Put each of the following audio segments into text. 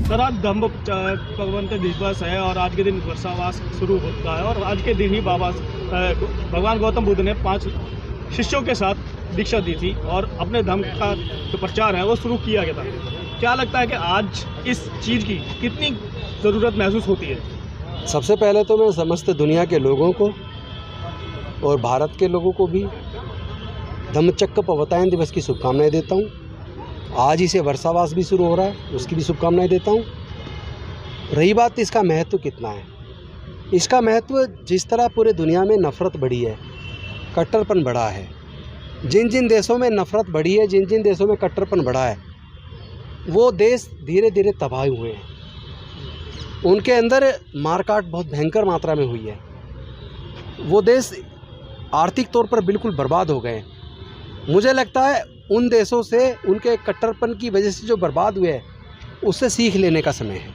Sir आज भगवान का दिवस है और आज के दिन वर्षावास शुरू होता है और आज के दिन ही भगवान गौतम बुद्ध ने 5 शिष्यों के साथ दीक्षा दी थी और अपने धर्म का जो प्रचार है वो शुरू किया गया था। क्या लगता है कि आज इस चीज़ की कितनी ज़रूरत महसूस होती है? सबसे पहले तो मैं समस्त दुनिया के लोगों को और भारत के लोगों को भी धम्मचक्र प्रवर्तन दिवस की शुभकामनाएं देता हूं। आज ही से वर्षावास भी शुरू हो रहा है, उसकी भी शुभकामनाएं देता हूं। रही बात इसका महत्व कितना है, इसका महत्व जिस तरह पूरे दुनिया में नफ़रत बढ़ी है, कट्टरपन बढ़ा है, जिन जिन देशों में नफ़रत बढ़ी है, जिन जिन देशों में कट्टरपन बढ़ा है, वो देश धीरे धीरे तबाह हुए हैं। उनके अंदर मारकाट बहुत भयंकर मात्रा में हुई है। वो देश आर्थिक तौर पर बिल्कुल बर्बाद हो गए हैं। मुझे लगता है उन देशों से उनके कट्टरपन की वजह से जो बर्बाद हुए हैं उससे सीख लेने का समय है।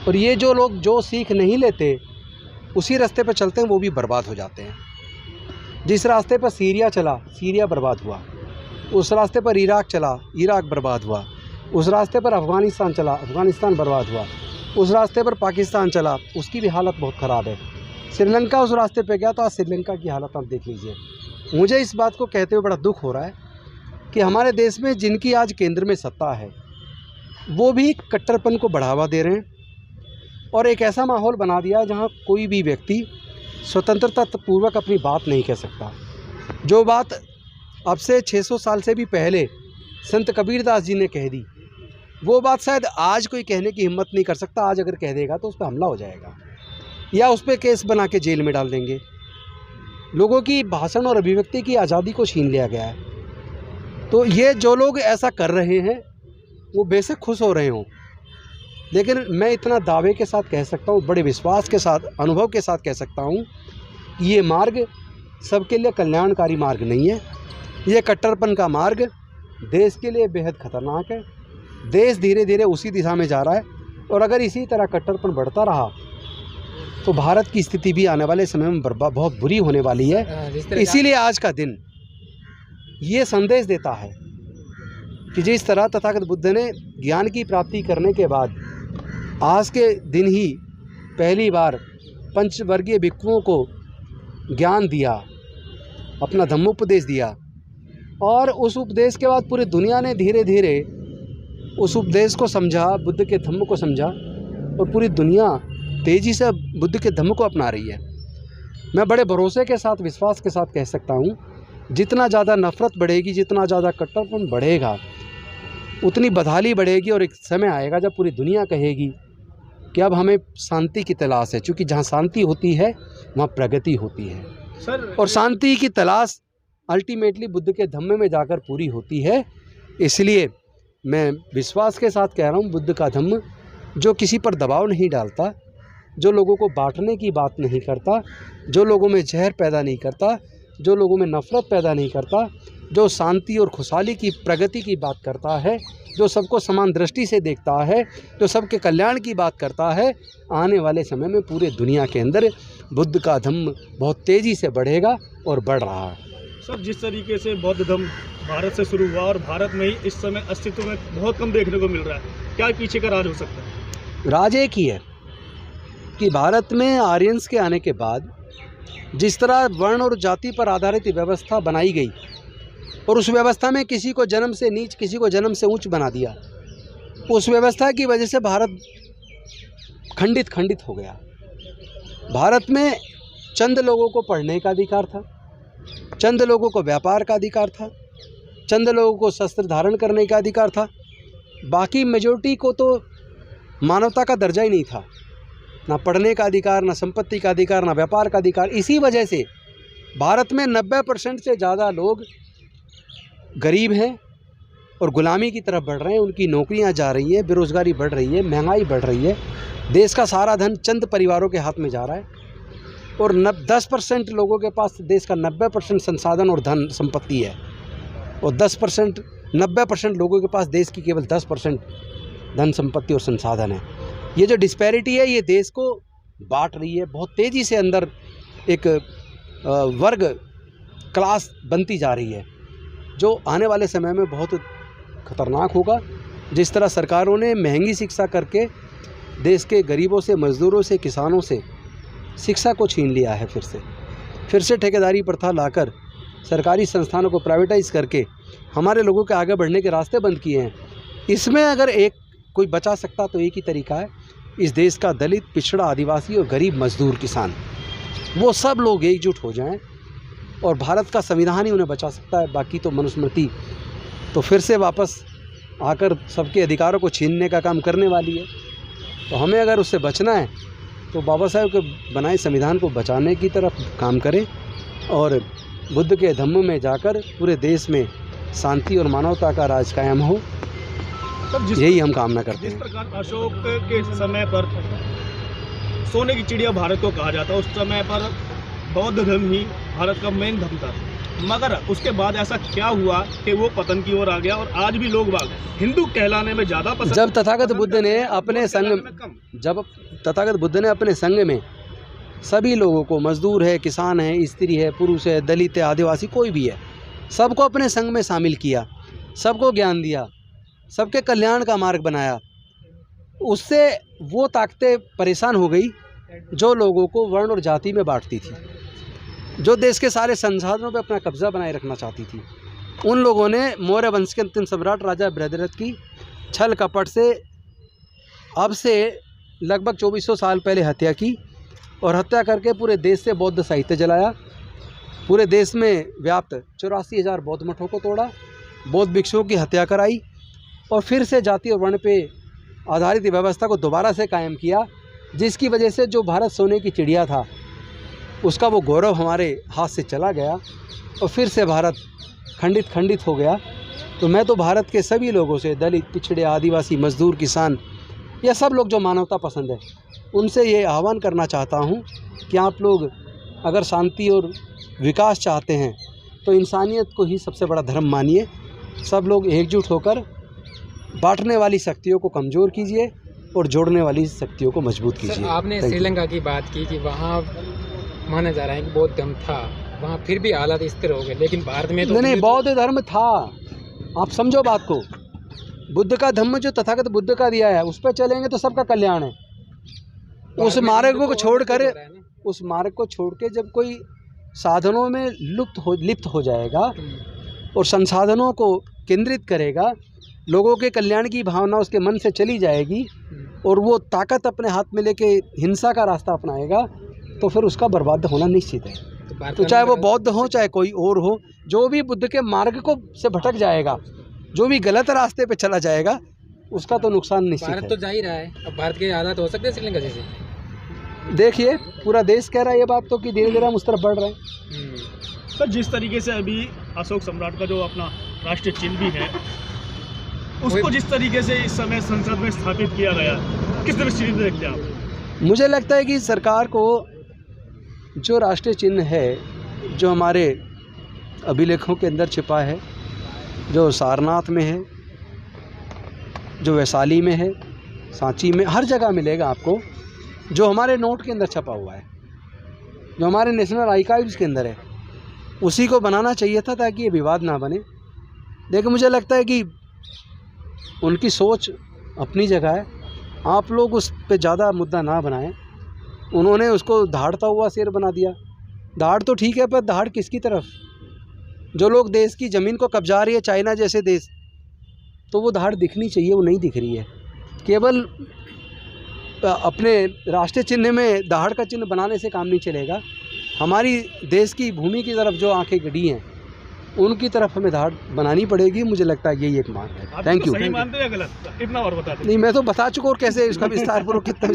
और ये जो लोग जो सीख नहीं लेते उसी रास्ते पर चलते हैं, वो भी बर्बाद हो जाते हैं। जिस रास्ते पर सीरिया चला, सीरिया बर्बाद हुआ। उस रास्ते पर इराक चला, इराक बर्बाद हुआ। उस रास्ते पर अफ़गानिस्तान चला, अफ़गानिस्तान बर्बाद हुआ। उस रास्ते पर पाकिस्तान चला, उसकी भी हालत बहुत ख़राब है। श्रीलंका उस रास्ते पे गया तो आज श्रीलंका की हालत आप देख लीजिए। मुझे इस बात को कहते हुए बड़ा दुख हो रहा है कि हमारे देश में जिनकी आज केंद्र में सत्ता है वो भी कट्टरपन को बढ़ावा दे रहे हैं और एक ऐसा माहौल बना दिया जहां कोई भी व्यक्ति स्वतंत्रता पूर्वक अपनी बात नहीं कह सकता। जो बात अब से 600 साल से भी पहले संत कबीरदास जी ने कह दी, वो बात शायद आज कोई कहने की हिम्मत नहीं कर सकता। आज अगर कह देगा तो उस पर हमला हो जाएगा या उस पर केस बना के जेल में डाल देंगे। लोगों की भाषण और अभिव्यक्ति की आज़ादी को छीन लिया गया है। तो ये जो लोग ऐसा कर रहे हैं वो बेशक खुश हो रहे हों, लेकिन मैं इतना दावे के साथ कह सकता हूँ, बड़े विश्वास के साथ, अनुभव के साथ कह सकता हूँ कि ये मार्ग सबके लिए कल्याणकारी मार्ग नहीं है। ये कट्टरपन का मार्ग देश के लिए बेहद ख़तरनाक है। देश धीरे धीरे उसी दिशा में जा रहा है और अगर इसी तरह कट्टरपन बढ़ता रहा तो भारत की स्थिति भी आने वाले समय में बहुत बुरी होने वाली है। इसीलिए आज का दिन ये संदेश देता है कि जिस तरह तथागत बुद्ध ने ज्ञान की प्राप्ति करने के बाद आज के दिन ही पहली बार पंचवर्गीय भिक्षुओं को ज्ञान दिया, अपना धम्मोपदेश दिया और उस उपदेश के बाद पूरी दुनिया ने धीरे धीरे उस उपदेश को समझा, बुद्ध के धम्म को समझा और पूरी दुनिया तेज़ी से बुद्ध के धम्म को अपना रही है। मैं बड़े भरोसे के साथ, विश्वास के साथ कह सकता हूँ, जितना ज़्यादा नफ़रत बढ़ेगी, जितना ज़्यादा कट्टरपन बढ़ेगा, उतनी बदहाली बढ़ेगी और एक समय आएगा जब पूरी दुनिया कहेगी कि अब हमें शांति की तलाश है। क्योंकि जहाँ शांति होती है वहाँ प्रगति होती है सर, और शांति की तलाश अल्टीमेटली बुद्ध के धम्म में जाकर पूरी होती है। इसलिए मैं विश्वास के साथ कह रहा हूँ, बुद्ध का धम्म जो किसी पर दबाव नहीं डालता, जो लोगों को बांटने की बात नहीं करता, जो लोगों में जहर पैदा नहीं करता, जो लोगों में नफ़रत पैदा नहीं करता, जो शांति और खुशहाली की, प्रगति की बात करता है, जो सबको समान दृष्टि से देखता है, जो सबके कल्याण की बात करता है, आने वाले समय में पूरे दुनिया के अंदर बुद्ध का धम्म बहुत तेज़ी से बढ़ेगा और बढ़ रहा है। सर, जिस तरीके से बौद्ध धर्म भारत से शुरू हुआ और भारत में ही इस समय अस्तित्व में बहुत कम देखने को मिल रहा है, क्या पीछे का राज हो सकता है? राज एक ही है कि भारत में आर्यंस के आने के बाद जिस तरह वर्ण और जाति पर आधारित व्यवस्था बनाई गई और उस व्यवस्था में किसी को जन्म से नीच, किसी को जन्म से ऊंच बना दिया, उस व्यवस्था की वजह से भारत खंडित हो गया। भारत में चंद लोगों को पढ़ने का अधिकार था, चंद लोगों को व्यापार का अधिकार था, चंद लोगों को शस्त्र धारण करने का अधिकार था। बाकी मेजॉरिटी को तो मानवता का दर्जा ही नहीं था, ना पढ़ने का अधिकार, ना संपत्ति का अधिकार, ना व्यापार का अधिकार। इसी वजह से भारत में 90% से ज़्यादा लोग गरीब हैं और गुलामी की तरफ बढ़ रहे हैं। उनकी नौकरियां जा रही हैं, बेरोज़गारी बढ़ रही है, महंगाई बढ़ रही है, देश का सारा धन चंद परिवारों के हाथ में जा रहा है और 10% लोगों के पास देश का 90% संसाधन और धन संपत्ति है और 10% 90% लोगों के पास देश की केवल 10% धन संपत्ति और संसाधन है। ये जो डिस्पैरिटी है ये देश को बांट रही है। बहुत तेज़ी से अंदर एक वर्ग क्लास बनती जा रही है जो आने वाले समय में बहुत खतरनाक होगा जिस तरह सरकारों ने महंगी शिक्षा करके देश के गरीबों से, मज़दूरों से, किसानों से शिक्षा को छीन लिया है, फिर से ठेकेदारी प्रथा लाकर सरकारी संस्थानों को प्राइवेटाइज करके हमारे लोगों के आगे बढ़ने के रास्ते बंद किए हैं। इसमें अगर कोई बचा सकता तो एक ही तरीका है, इस देश का दलित, पिछड़ा, आदिवासी और गरीब मजदूर, किसान, वो सब लोग एकजुट हो जाएं और भारत का संविधान ही उन्हें बचा सकता है। बाकी तो मनुस्मृति तो फिर से वापस आकर सबके अधिकारों को छीनने का काम करने वाली है। तो हमें अगर उससे बचना है तो बाबा साहेब के बनाए संविधान को बचाने की तरफ काम करें और बुद्ध के धम्म में जाकर पूरे देश में शांति और मानवता का राज कायम हो, यही हम कामना करते हैं। जिस प्रकार अशोक के समय पर सोने की चिड़िया भारत को कहा जाता, उस समय पर बौद्ध धर्म ही भारत का मेन धर्म था, मगर उसके बाद ऐसा क्या हुआ कि वो पतन की ओर आ गया और आज भी लोग बाग हिंदू कहलाने में ज़्यादा पसंद। जब तथागत बुद्ध ने अपने संग में सभी लोगों को, मजदूर है, किसान है, स्त्री है, पुरुष है, दलित है, आदिवासी, कोई भी है, सबको अपने संग में शामिल किया, सबको ज्ञान दिया, सबके कल्याण का मार्ग बनाया, उससे वो ताकतें परेशान हो गई जो लोगों को वर्ण और जाति में बांटती थी, जो देश के सारे संसाधनों पर अपना कब्जा बनाए रखना चाहती थी। उन लोगों ने मौर्य वंश के अंतिम सम्राट राजा बृहद्रथ की छल कपट से अब से लगभग 2400 साल पहले हत्या की और हत्या करके पूरे देश से बौद्ध साहित्य जलाया, पूरे देश में व्याप्त 84,000 बौद्ध मठों को तोड़ा, बौद्ध भिक्षुओं की हत्या कराई और फिर से जाति और वर्ण पे आधारित व्यवस्था को दोबारा से कायम किया, जिसकी वजह से जो भारत सोने की चिड़िया था उसका वो गौरव हमारे हाथ से चला गया और फिर से भारत खंडित हो गया। तो मैं तो भारत के सभी लोगों से, दलित, पिछड़े, आदिवासी, मजदूर, किसान, यह सब लोग जो मानवता पसंद है, उनसे ये आह्वान करना चाहता हूँ कि आप लोग अगर शांति और विकास चाहते हैं तो इंसानियत को ही सबसे बड़ा धर्म मानिए। सब लोग एकजुट होकर बांटने वाली शक्तियों को कमज़ोर कीजिए और जोड़ने वाली शक्तियों को मजबूत कीजिए। आपने श्रीलंका की बात की कि वहाँ माना जा रहा है कि बौद्ध धर्म था, वहाँ फिर भी हालात स्थिर हो गए, लेकिन भारत में तो नहीं, बौद्ध धर्म था, आप समझो बात को। बुद्ध का धम्म जो तथागत बुद्ध का दिया है उस पर चलेंगे तो सबका कल्याण है। उस मार्ग को छोड़ के जब कोई साधनों में लिप्त हो जाएगा और संसाधनों को केंद्रित करेगा, लोगों के कल्याण की भावना उसके मन से चली जाएगी और वो ताकत अपने हाथ में लेके हिंसा का रास्ता अपनाएगा, तो फिर उसका बर्बाद होना निश्चित है। तो चाहे वो बौद्ध हो चाहे कोई और हो, जो भी बुद्ध के मार्ग को से भटक जाएगा, जो भी गलत रास्ते पे चला जाएगा, उसका तो नुकसान निश्चित है। भारत तो जा ही रहा है, अब भारत के हालात हो सकते हैं श्रीलंका जैसे। देखिए, पूरा देश कह रहा है ये बात तो कि धीरे धीरे हम उस तरफ बढ़ रहे हैं। सर, जिस तरीके से अभी अशोक सम्राट का जो अपना राष्ट्रीय चिन्ह भी है, उसको जिस तरीके से इस समय संसद में स्थापित किया गया, किस दृष्टि से देखते हैं आप? मुझे लगता है कि सरकार को जो राष्ट्रीय चिन्ह है, जो हमारे अभिलेखों के अंदर छिपा है, जो सारनाथ में है, जो वैशाली में है, सांची में, हर जगह मिलेगा आपको, जो हमारे नोट के अंदर छपा हुआ है, जो हमारे नेशनल आर्काइव्स के अंदर है, उसी को बनाना चाहिए था ताकि ये विवाद ना बने। लेकिन मुझे लगता है कि उनकी सोच अपनी जगह है, आप लोग उस पर ज़्यादा मुद्दा ना बनाएं। उन्होंने उसको दहाड़ता हुआ शेर बना दिया। दहाड़ तो ठीक है, पर दहाड़ किसकी तरफ? जो लोग देश की ज़मीन को कब्जा रही है, चाइना जैसे देश, तो वो दहाड़ दिखनी चाहिए, वो नहीं दिख रही है। केवल अपने राष्ट्रीय चिन्ह में दहाड़ का चिन्ह बनाने से काम नहीं चलेगा। हमारी देश की भूमि की तरफ जो आंखें गड़ी हैं, उनकी तरफ हमें दहाड़ बनानी पड़ेगी। मुझे लगता है यही एक मार्ग है। Thank you. सही मानते हैं या गलत? इतना और बता दें। नहीं, मैं तो बता चुका, और कैसे इसका विस्तार पूर्वक कितना